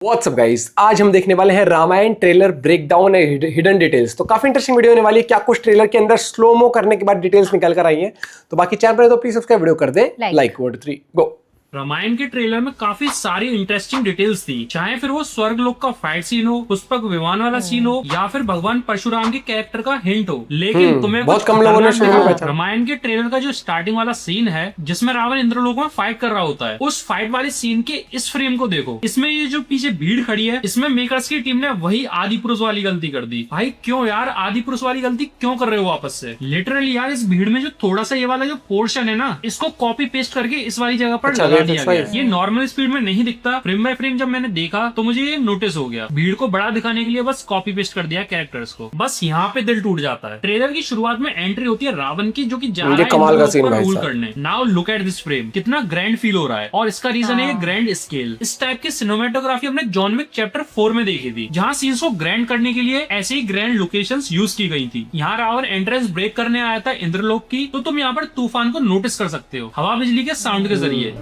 WhatsApp guys, आज हम देखने वाले हैं Ramayan trailer breakdown and hidden details. तो काफी इंटरेस्टिंग वीडियो होने वाली है। क्या कुछ ट्रेलर के अंदर स्लोमो करने के बाद डिटेल्स निकल कर आई हैं। तो बाकी चैनल पर तो प्लीज सब्सक्राइब वीडियो कर दे लाइक 1 2 3 गो। रामायण के ट्रेलर में काफी सारी इंटरेस्टिंग डिटेल्स थी, चाहे फिर वो स्वर्गलोक का फाइट सीन हो, पुष्पक विमान वाला सीन हो, या फिर भगवान परशुराम के कैरेक्टर का हिंट हो। लेकिन तुम्हें बहुत कम लोगों ने रामायण के ट्रेलर का जो स्टार्टिंग वाला सीन है जिसमें रावण इंद्रलोक में फाइट कर रहा होता है, उस फाइट वाले सीन के इस फ्रेम को देखो। इसमें ये जो पीछे भीड़ खड़ी है, इसमें मेकर्स की टीम ने वही आदि पुरुष वाली गलती कर दी। भाई क्यों यार, आदि पुरुष वाली गलती क्यों कर रहे हो वापस से? लिटरली यार, इस भीड़ में जो थोड़ा सा ये वाला जो पोर्शन है ना, इसको कॉपी पेस्ट करके इस वाली जगह पर लगा दिया गया। ये नॉर्मल स्पीड में नहीं दिखता, फ्रेम बाय फ्रेम जब मैंने देखा तो मुझे ये नोटिस हो गया। भीड़ को बड़ा दिखाने के लिए बस कॉपी पेस्ट कर दिया कैरेक्टर्स को, बस यहाँ पे दिल टूट जाता है। ट्रेलर की शुरुआत में एंट्री होती है रावण की, जो कि जा रहा है रूल करने। Now look at this frame, कितना ग्रैंड फील हो रहा है, और इसका रीजन है ग्रैंड स्केल। इस टाइप की सिनेमेटोग्राफी हमने जॉन विक चैप्टर 4 में देखी थी, जहाँ सीन्स को ग्रैंड करने के लिए ऐसे ही ग्रैंड लोकेशंस यूज की गई थी। यहाँ रावण एंट्रेंस ब्रेक करने आया था इंद्रलोक की, तो तुम यहाँ पर तूफान को नोटिस कर सकते हो हवा बिजली के साउंड के जरिए।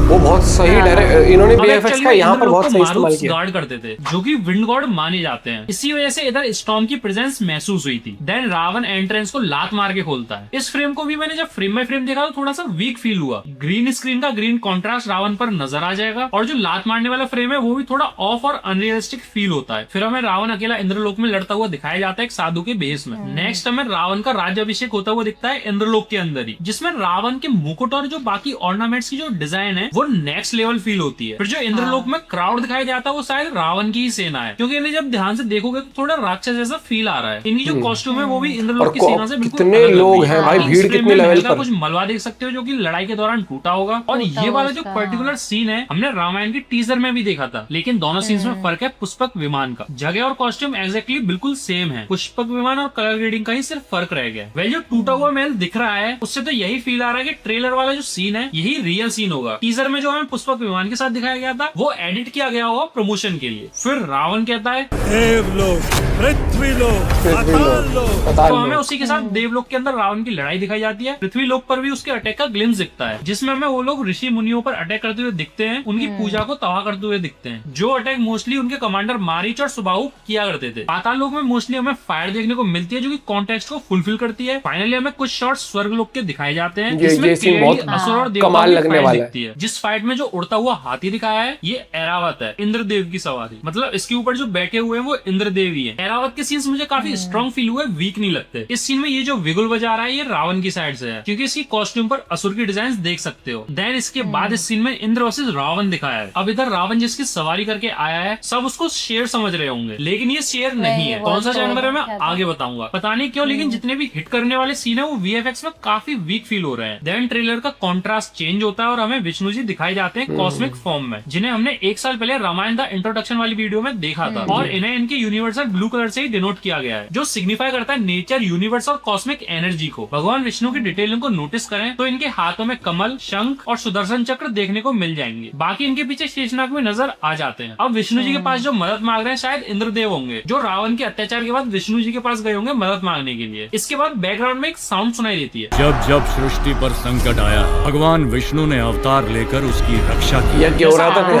वो बहुत सही इन्होंने वीएफएक्स का यहाँ पर बहुत सही इस्तेमाल किया। गार्ड करते थे जो कि विंड गॉड माने जाते हैं, इसी वजह से इधर स्टॉर्म की प्रेजेंस महसूस हुई थी। देन रावण एंट्रेंस को लात मार के खोलता है। इस फ्रेम को भी मैंने जब फ्रेम बाय फ्रेम देखा तो थोड़ा सा वीक फील हुआ। ग्रीन स्क्रीन का ग्रीन कॉन्ट्रास्ट रावण पर नजर आ जाएगा, और जो लात मारने वाला फ्रेम है वो भी थोड़ा ऑफ और अनरियलिस्टिक फील होता है। फिर हमें रावण अकेला इंद्रलोक में लड़ता हुआ दिखाया जाता है एक साधु के बेस में। नेक्स्ट हमें रावण का राज्याभिषेक होता हुआ दिखता है इंद्रलोक के अंदर ही, जिसमें रावण के मुकुट और जो बाकी ऑर्नामेंट्स की जो डिजाइन है वो नेक्स्ट लेवल फील होती है। फिर जो इंद्रलोक में क्राउड दिखाई जाता है वो शायद रावण की ही सेना है, क्योंकि इन्हें जब ध्यान से देखोगे तो थोड़ा राक्षस जैसा फील आ रहा है। इनकी जो कॉस्ट्यूम है वो भी इंद्रलोक की सेना से बिल्कुल कितने लोग हैं भाई, भीड़ कितने लेवल पर। कुछ मलबा देख सकते हो जो कि लड़ाई के दौरान टूटा होगा। और ये वाला जो पर्टिकुलर सीन है हमने रामायण की टीजर में भी देखा था, लेकिन दोनों सीन्स में फर्क है पुष्पक विमान का। जगह और कॉस्ट्यूम एग्जैक्टली बिल्कुल सेम है, पुष्पक विमान और कलर ग्रेडिंग का ही सिर्फ फर्क रह गया। वह जो टूटा हुआ महल दिख रहा है उससे तो यही फील आ रहा है कि ट्रेलर वाला जो सीन है यही रियल सीन होगा। टीजर में जो हमें पुष्पक विमान के साथ दिखाया गया था वो एडिट किया गया होगा प्रमोशन के लिए। फिर रावण कहता है देवलोक, पृथ्वीलोक, पाताललोक। तो हमें उसी के साथ देवलोक के अंदर रावण की लड़ाई दिखाई जाती है। पृथ्वीलोक पर भी उसके अटैक का ग्लिम्स दिखता है, जिसमें हमें वो लोग ऋषि मुनियों पर अटैक करते हुए दिखते हैं, उनकी पूजा को तबाह करते हुए दिखते हैं, जो अटैक मोस्टली उनके कमांडर मारीच और सुबाहु किया करते थे। पाताललोक में मोस्टली हमें फायर देखने को मिलती है जो कि कॉन्टेक्स्ट को फुलफिल करती है। फाइनली हमें कुछ शॉट्स स्वर्गलोक के दिखाई जाते हैं, जिसमें असुर और देवताओं की फाइट दिखती है। जिस फाइट में जो उड़ता हुआ हाथी दिखाया है ये ऐरावत है, इंद्रदेव की सवारी। मतलब इसके ऊपर जो बैठे हुए हैं वो इंद्रदेव ही है। ऐरावत के सीन्स मुझे काफी स्ट्रॉन्ग फील हुए, वीक नहीं लगते। इस सीन में ये जो विगुल बजा रहा है ये रावण की साइड से है, क्योंकि इसकी कॉस्ट्यूम पर असुर की डिजाइन देख सकते हो। देन इसके बाद इस सीन में इंद्र वर्सेस रावण दिखाया है। अब इधर रावण जिसकी सवारी करके आया है सब उसको शेर समझ रहे होंगे, लेकिन ये शेर नहीं है। कौन सा जानवर है मैं आगे बताऊंगा, पता नहीं क्यों, लेकिन जितने भी हिट करने वाले सीन है वो वीएफएक्स में काफी वीक फील हो रहे हैं। देन ट्रेलर का कॉन्ट्रास्ट चेंज होता है और हमें विष्णु जी दिखाई जाते हैं कॉस्मिक फॉर्म में, जिन्हें हमने 1 साल पहले रामायण द इंट्रोडक्शन वाली वीडियो में देखा था। और इन्हें इनके यूनिवर्सल ब्लू कलर से ही डिनोट किया गया है, जो सिग्निफाई करता है नेचर, यूनिवर्स और कॉस्मिक एनर्जी को। भगवान विष्णु की डिटेलिंग को नोटिस करें तो इनके हाथों में कमल, शंख और सुदर्शन चक्र देखने को मिल जाएंगे। बाकी इनके पीछे शेषनाग में नजर आ जाते हैं। अब विष्णु जी के पास जो मदद मांग रहे हैं शायद इंद्रदेव होंगे, जो रावण के अत्याचार के बाद विष्णु जी के पास गए होंगे मदद मांगने के लिए। इसके बाद बैकग्राउंड में एक साउंड सुनाई देती है। जब जब सृष्टि पर संकट आया भगवान विष्णु ने अवतार लेकर उसकी रक्षा की।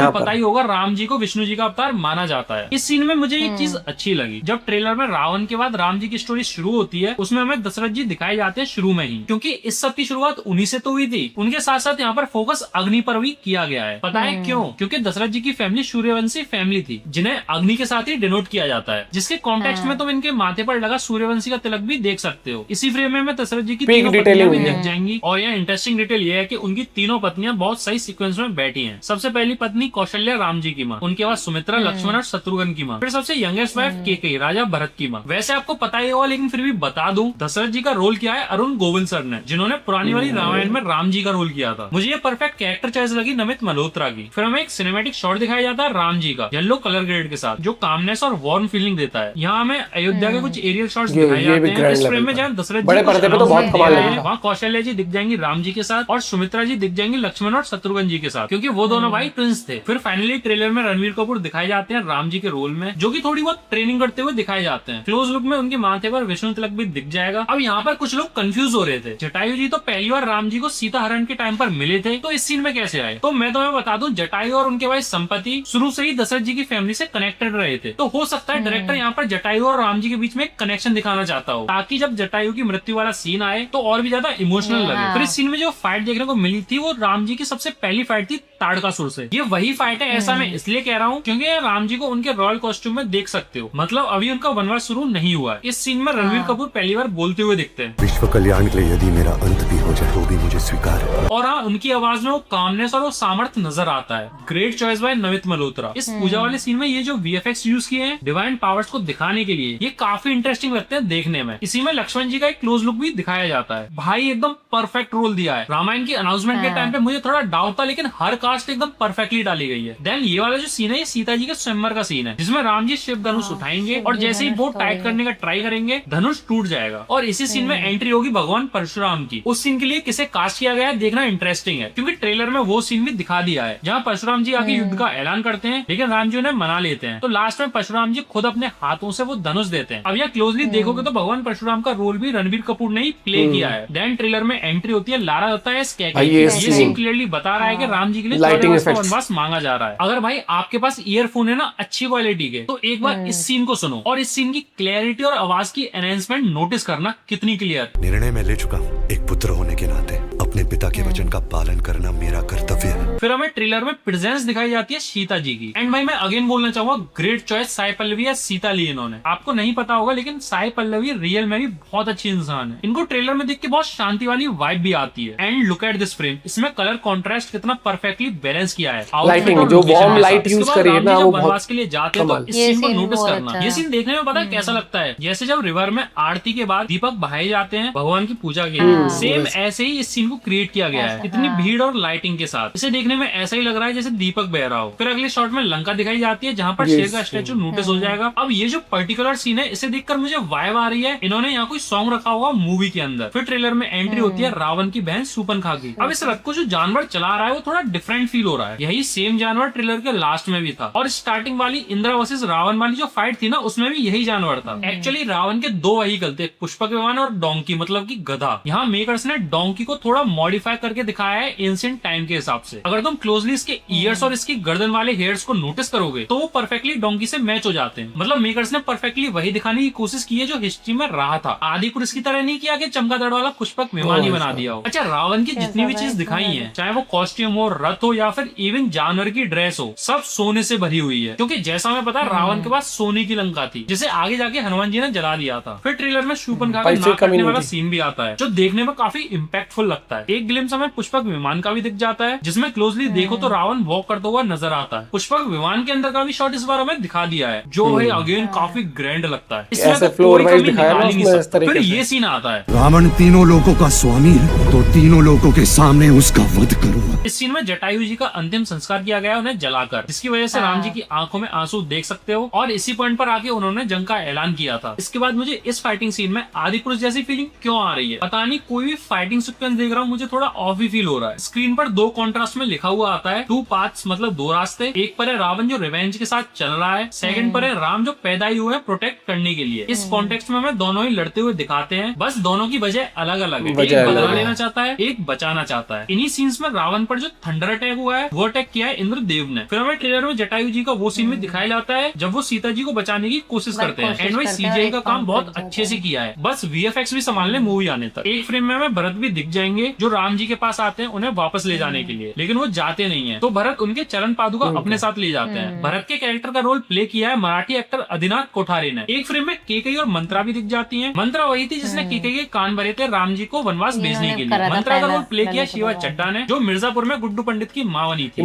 पता ही होगा राम जी को विष्णु जी का अवतार माना जाता है। इस सीन में मुझे एक चीज अच्छी लगी, जब ट्रेलर में रावण के बाद राम जी की स्टोरी शुरू होती है उसमें हमें दशरथ जी दिखाए जाते हैं शुरू में ही, क्योंकि इस सब की शुरुआत उन्हीं से तो हुई थी। उनके साथ साथ यहाँ पर फोकस अग्नि पर भी किया गया है। पता है क्यों? क्योंकि दशरथ जी की फैमिली सूर्यवंशी फैमिली थी, जिन्हें अग्नि के साथ ही डिनोट किया जाता है, जिसके कॉन्टेक्स्ट में तुम इनके माथे पर लगा सूर्यवंशी का तिलक भी देख सकते हो। इसी फ्रेम में दशरथ जी की तीनों पत्नियां भी दिख जाएंगी। और यह इंटरेस्टिंग डिटेल ये है कि उनकी तीनों पत्नियां बहुत सही सीक्वेंस में बैठी हैं। सबसे पहली पत्नी कौशल्या राम जी की माँ, उनके बाद सुमित्रा लक्ष्मण और शत्रुघ्न की माँ, फिर सबसे यंगेस्ट वाइफ केकई राजा भरत की माँ। वैसे आपको पता ही होगा लेकिन फिर भी बता दूं, दशरथ जी का रोल किया है अरुण गोविंद सर ने, जिन्होंने पुरानी वाली रामायण में राम जी का रोल किया था। मुझे ये परफेक्ट कैरेक्टर चॉइस लगी नमित मल्होत्रा की। फिर हमें एक सिनेमैटिक शॉट दिखाया जाता है राम जी का येलो कलर ग्रेड के साथ, जो कामनेस और वार्म फीलिंग देता है। यहाँ हमें अयोध्या के कुछ एरियल शॉट्स दिखाए जाते हैं। इस फ्रेम में जहाँ दशरथ जी वहाँ कौशल्या जी दिख जाएंगी राम जी के साथ और सुमित्रा जी दिख जाएंगी लक्ष्मण और शत्रुघ्न जी जी के साथ, क्योंकि वो दोनों भाई ट्विंस थे। फिर फाइनली ट्रेलर में रणवीर कपूर दिखाए जाते हैं राम जी के रोल में, जो कि थोड़ी बहुत ट्रेनिंग करते हुए दिखाए जाते हैं। क्लोज लुक में उनके माथे पर विष्णु तिलक भी दिख जाएगा। अब यहाँ पर कुछ लोग कंफ्यूज हो रहे थे, जटायु जी तो पहली बार राम जी को सीता हरण के टाइम पर मिले थे, तो इस सीन में कैसे आए? तो मैं तुम्हें बता दूं, जटायु और उनके भाई संपत्ति शुरू से ही दशरथ जी की फैमिली से कनेक्टेड रहे थे, तो हो सकता है डायरेक्टर यहाँ पर जटायु और राम जी के बीच में एक कनेक्शन दिखाना चाहता हो, ताकि जब जटायु की मृत्यु वाला सीन आए तो और भी ज्यादा इमोशनल लगे। फिर इस सीन में जो फाइट देखने को मिली थी वो राम जी की सबसे पहली फाइट थी ताड़कासुर से। ये वही फाइट है, ऐसा मैं इसलिए कह रहा हूँ क्योंकि राम जी को उनके रॉयल कॉस्ट्यूम में देख सकते हो, मतलब अभी उनका वनवास शुरू नहीं हुआ है। इस सीन में रणवीर कपूर पहली बार बोलते हुए दिखते हैं, विश्व कल्याण के लिए यदि मेरा अंत भी हो जाए तो भी मुझे स्वीकार है। और हाँ, उनकी आवाज में वो कामनेस और वो सामर्थ्य नजर आता है। Great choice by Namit Malhotra. इस पूजा वाले सीन में ये जो VFX यूज किए हैं डिवाइन पावर्स को दिखाने के लिए, ये काफी इंटरेस्टिंग लगते हैं देखने में। इसी में लक्ष्मण जी का एक क्लोज लुक भी दिखाया जाता है। भाई एकदम परफेक्ट रोल दिया है। रामायण की अनाउंसमेंट के टाइम पे मुझे थोड़ा डाउट था, लेकिन हर कास्ट एकदम परफेक्टली डाली गई है। देन ये वाला जो सीन है, ये सीता जी के स्वयंवर का सीन है, जिसमें राम जी शिव धनुष उठाएंगे और जैसे ही बोट टाइट करने का ट्राई करेंगे धनुष टूट जाएगा। और इसी सीन में एंट्री होगी भगवान परशुराम की। उस सीन के लिए किसे कास्ट किया गया है देखना इंटरेस्टिंग है, क्योंकि ट्रेलर में वो सीन भी दिखा दिया है जहाँ परशुराम जी आके युद्ध का ऐलान करते हैं, लेकिन राम जी उन्हें मना लेते हैं। तो लास्ट में परशुराम जी खुद अपने हाथों से वो धनुष देते हैं। अब यहाँ क्लोजली देखोगे तो भगवान परशुराम का रोल भी रणबीर कपूर ने ही प्ले किया है। देन ट्रेलर में एंट्री होती है लारा दत्ता है स्कैक। ये सीन क्लियरली बता रहा है कि राम जी के लिए 14 वर्ष का वनवास मांगा जा रहा है। अगर भाई आपके पास ईयरफोन है ना अच्छी क्वालिटी के, तो एक बार इस सीन को सुनो और इस सीन की क्लैरिटी और आवाज की एनहेंसमेंट नोटिस करना कितनी क्लियर। निर्णय मैं ले चुका हूँ, एक पुत्र होने के नाते अपने पिता के वचन का पालन करना मेरा कर्तव्य है। फिर हमें ट्रेलर में प्रेजेंस दिखाई जाती है सीता जी की। एंड भाई मैं अगेन बोलना चाहूंगा, ग्रेट चॉइस साई पल्लवी या सीता ली इन्होंने। आपको नहीं पता होगा लेकिन साई पल्लवी रियल में भी बहुत अच्छी इंसान है। इनको ट्रेलर में देख के बहुत शांति वाली वाइब भी आती है। And look at this frame, इसमें कलर कॉन्ट्रास्ट कितना परफेक्टली बैलेंस किया है। लाइटिंग जो वार्म लाइट यूज करी है ना, वो वनवास के लिए जाते हैं तो इस सीन को नोटिस करना। ये सीन देखने में पता है कैसा लगता है, जैसे जब रिवर में आरती के बाद दीपक बहाए जाते हैं भगवान की पूजा के लिए, सेम ऐसे ही इस सीन को क्रिएट किया गया है, इतनी भीड़ और लाइटिंग के साथ। इसे देखने में ऐसा ही लग रहा है जैसे दीपक बह रहा हो। फिर अगले शॉट में लंका दिखाई जाती है जहाँ पर शेर का स्टेचू नोटिस हो जाएगा। अब ये जो पर्टिकुलर सीन है, इसे देखकर मुझे वाइब आ रही है इन्होंने यहाँ कोई सॉन्ग रखा होगा मूवी के अंदर। फिर ट्रेलर में एंट्री होती है रावण की बहन शूर्पणखा की। अब इस रथ को जो जानवर चला रहा है वो थोड़ा डिफरेंट फील हो रहा है। यही सेम जानवर ट्रेलर के लास्ट में भी था, और स्टार्टिंग वाली इंद्रा वर्सेस रावण वाली जो फाइट थी ना, उसमें भी यही जानवर था। एक्चुअली रावण के दो व्हीकल थे, पुष्पक विमान और डोंकी मतलब की गधा। यहाँ मेकर्स ने डोंकी को थोड़ा मॉडिफाई करके दिखाया है एंशिएंट टाइम के हिसाब से। अगर तुम क्लोजली इसके ईयर्स और इसकी गर्दन वाले हेयर्स को नोटिस करोगे तो वो परफेक्टली डोंकी से मैच हो जाते हैं। मतलब मेकर्स ने परफेक्टली वही दिखाने की कोशिश की है जो हिस्ट्री में रहा था। आदि पुरुष की तरह नहीं किया कि चमगादड़ वाला पुष्पक विमान ही बना दिया हो। अच्छा, रावण की जितनी भी चीज दिखाई है, चाहे वो कॉस्ट्यूम हो, रथ हो या फिर इवन जानवर की ड्रेस हो, सब सोने से भरी हुई है। क्योंकि जैसा हमें पता, रावण के पास सोने की लंका थी जिसे आगे जाके हनुमान जी ने जला दिया था। फिर ट्रेलर में शूर्पणखा का नाक कटने वाला सीन भी आता है जो देखने में काफी इम्पैक्टफुल लगता है। एक ग्लिम्स हमें पुष्पक विमान का भी दिख जाता है, जिसमें क्लोजली देखो तो रावण वॉक करता हुआ नजर आता है। पुष्पक विमान के अंदर का भी शॉट इस बार हमें दिखा दिया है, जो है अगेन काफी ग्रैंड लगता है। इसमें तो कोई कमी निकाल ही नहीं सकता। फिर ये सीन आता है, रावण तीनों लोगों का स्वामी है, तो तीनों लोगों के सामने उसका वध करूंगा। इस सीन में जटायु जी का अंतिम संस्कार किया गया उन्हें जलाकर, जिसकी वजह से राम जी की आंखों में आंसू देख सकते हो। और इसी पॉइंट पर आके उन्होंने जंग का ऐलान किया था। इसके बाद मुझे इस फाइटिंग सीन में आदि पुरुष जैसी फीलिंग क्यों आ रही है पता नहीं। कोई भी फाइटिंग सीक्वेंस देख रहा हूँ मुझे थोड़ा ऑफ ही फील हो रहा है। स्क्रीन पर दो कॉन्ट्रास्ट में लिखा हुआ आता है 2 पाथ्स, मतलब 2 रास्ते। एक पर है रावण जो रिवेंज के साथ चल रहा है, सेकंड पर है राम जो पैदा ही हुए प्रोटेक्ट करने के लिए। इस कॉन्टेक्स्ट में हमें दोनों ही लड़ते हुए दिखाते हैं, बस दोनों की वजह अलग अलग है। एक बदला लेना चाहता है, एक बचाना चाहता है। इन्हीं सीन्स में रावण पर जो थंडर अटैक हुआ है वो अटैक किया है इंद्रदेव ने। फिर हमें ट्रेलर में जटायु जी का वो सीन भी दिखाया जाता है जब वो सीता जी को बचाने की कोशिश करते हैं। एंड भाई CGI का काम बहुत अच्छे से किया है, बस VFX भी संभालने मूवी आने तक। एक फ्रेम में हमें भरत भी दिख जाएंगे जो राम जी के पास आते हैं उन्हें वापस ले जाने के लिए, लेकिन वो जाते नहीं है। तो भरत उनके चरण पादुका अपने साथ ले जाते हैं। भरत के कैरेक्टर का रोल प्ले किया है मराठी एक्टर आदिनाथ कोठारे ने। एक फ्रेम में केकई और मंत्रा भी दिख जाती है। मंत्रा वही थी जिसने केकई के कान भरे थे राम जी को वनवास भेजने के लिए। मंत्रा का रोल प्ले किया शिवा चड्डा ने, जो मिर्जापुर में गुड्डू पंडित की माँ बनी थी।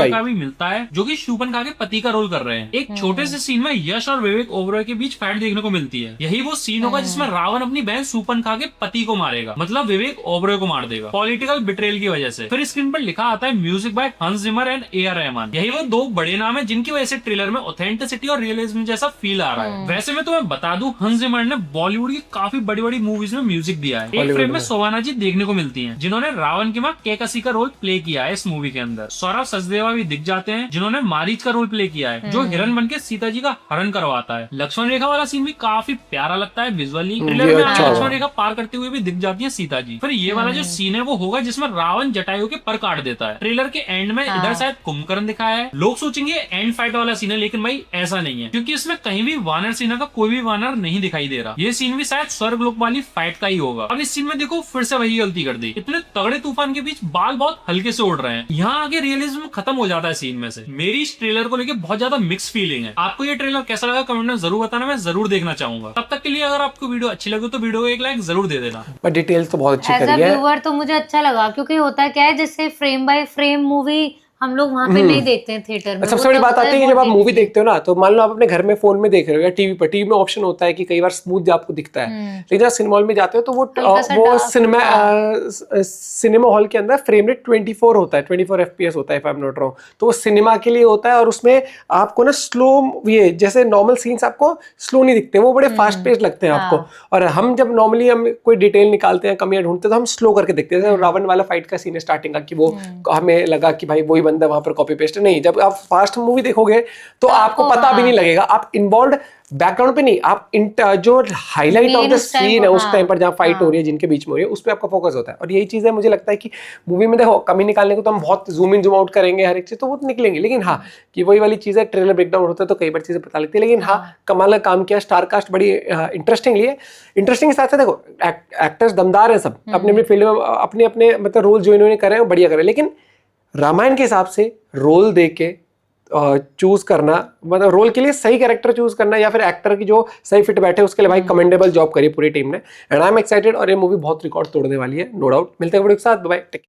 का भी मिलता है जो कि शूर्पणखा के पति का रोल कर रहे हैं। एक छोटे से सीन में यश और विवेक ओबरॉय के बीच फाइट देखने को मिलती है। यही वो सीन होगा जिसमें रावण अपनी बहन शूर्पणखा के पति को मारेगा। मतलब विवेक ओबरॉय को मार देगा पॉलिटिकल बिट्रेल की वजह से। फिर स्क्रीन पर लिखा आता है म्यूजिक बाय हंस जिमर एंड AR रहमान। यही वो दो बड़े नाम है जिनकी वजह से ट्रेलर में ऑथेंटिसिटी और रियलिज्म जैसा फील आ रहा है। वैसे मैं तुम्हें बता दूं, हंस जिमर ने बॉलीवुड की काफी बड़ी बड़ी मूवीज में म्यूजिक दिया है। एक फ्रेम में शोभाना जी देखने को मिलती है जिन्होंने रावण की मां केकसी का रोल प्ले किया है इस मूवी के अंदर। सौरभ सचदेवा भी दिख जाते हैं जिन्होंने मारीच का रोल प्ले किया है, जो हिरन बन के सीता जी का हरण करवाता है। लक्ष्मण रेखा वाला सीन भी काफी प्यारा लगता है विजुअली। ट्रेलर में लक्ष्मण रेखा पार करते हुए भी दिख जाती है सीता जी। फिर ये वाला जो सीन है वो होगा जिसमें रावण जटायु के पर काट देता है। ट्रेलर के एंड में इधर शायद कुंभकर्ण दिखाया है। लोग सोचेंगे एंड फाइट वाला सीन है, लेकिन भाई ऐसा नहीं है, क्योंकि इसमें कहीं भी वानर सेना का कोई भी वानर नहीं दिखाई दे रहा। ये सीन भी शायद स्वर्गलोक वाली फाइट का ही होगा। अब इस सीन में देखो फिर से वही गलती कर दी, इतने तगड़े तूफान के बीच बाल बहुत हल्के से उड़ रहे हैं। यहाँ आगे रियलिज्म खत्म हो जाता है सीन में से। मेरी इस ट्रेलर को लेकर बहुत ज्यादा मिक्स फीलिंग है। आपको ये ट्रेलर कैसा लगा कमेंट में जरूर बताना, मैं जरूर देखना चाहूंगा। तब तक के लिए अगर आपको वीडियो अच्छी लगे तो वीडियो को एक लाइक जरूर दे देना। पर डिटेल्स तो बहुत अच्छी एज करी अ है। व्यूअर तो मुझे अच्छा लगा, क्योंकि होता क्या है जैसे फ्रेम बाय फ्रेम मूवी हम लोग वहाँ पे नहीं देखते हैं थिएटर में। सबसे बड़ी बात आती है कि जब आप मूवी देखते हो ना, तो मान लो आप अपने घर में फोन में देख रहे हो या टीवी पर, टीवी में ऑप्शन होता है कि कई बार स्मूथ आपको दिखता है, लेकिन जब सिनेमा हॉल में जाते हो तो वो सिनेमा हॉल के अंदर फ्रेम रेट 24 होता है, 24 FPS होता है, if I am not wrong. तो वो सिनेमा के लिए होता है और उसमें आपको ना स्लो, ये जैसे नॉर्मल सीन्स आपको स्लो नहीं दिखते, वो बड़े फास्ट पेस लगते हैं आपको। और हम जब नॉर्मली हम कोई डिटेल निकालते हैं, कमियां ढूंढते हैं, तो हम स्लो करके देखते हैं। जैसे रावण वाला फाइट का सीन है स्टार्टिंग का, कि वो हमें लगा कि भाई वही बंदा वहां पर कॉपी पेस्ट नहीं। जब आप फास्ट मूवी देखोगे तो आपको पता भी नहीं लगेगा, आप इन्वॉल्व बैकग्राउंड पे नहीं, आप जो हाईलाइट ऑफ द सीन है उस टाइम पर जहाँ फाइट हो रही है, जिनके बीच में हो रही है, उस पर आपका फोकस होता है। और यही चीज है, मुझे लगता है कि मूवी में देखो कमी निकालने को तो हम बहुत जूम इन जूम आउट करेंगे हर एक चीज, तो वो तो निकलेंगे, लेकिन हाँ कि वही वाली चीज है, ट्रेलर ब्रेकडाउन होता है तो कई बार चीजें पता लगती है। लेकिन हाँ कमाल का काम किया, स्टार कास्ट बड़ी इंटरेस्टिंगली है। इंटरेस्टिंग के साथ साथ देखो एक्टर्स दमदार है सब, अपने अपने फील्ड में अपने अपने मतलब रोल जो इन्होंने करे हैं बढ़िया करे। लेकिन रामायण के हिसाब से रोल दे के चूज करना, मतलब रोल के लिए सही कैरेक्टर चूज करना या फिर एक्टर की जो सही फिट बैठे, उसके लिए भाई कमेंडेबल जॉब करी पूरी टीम ने। एंड आई एम एक्साइटेड, और ये मूवी बहुत रिकॉर्ड तोड़ने वाली है, नो डाउट। मिलते हैं वीडियो के साथ, बाय बाय।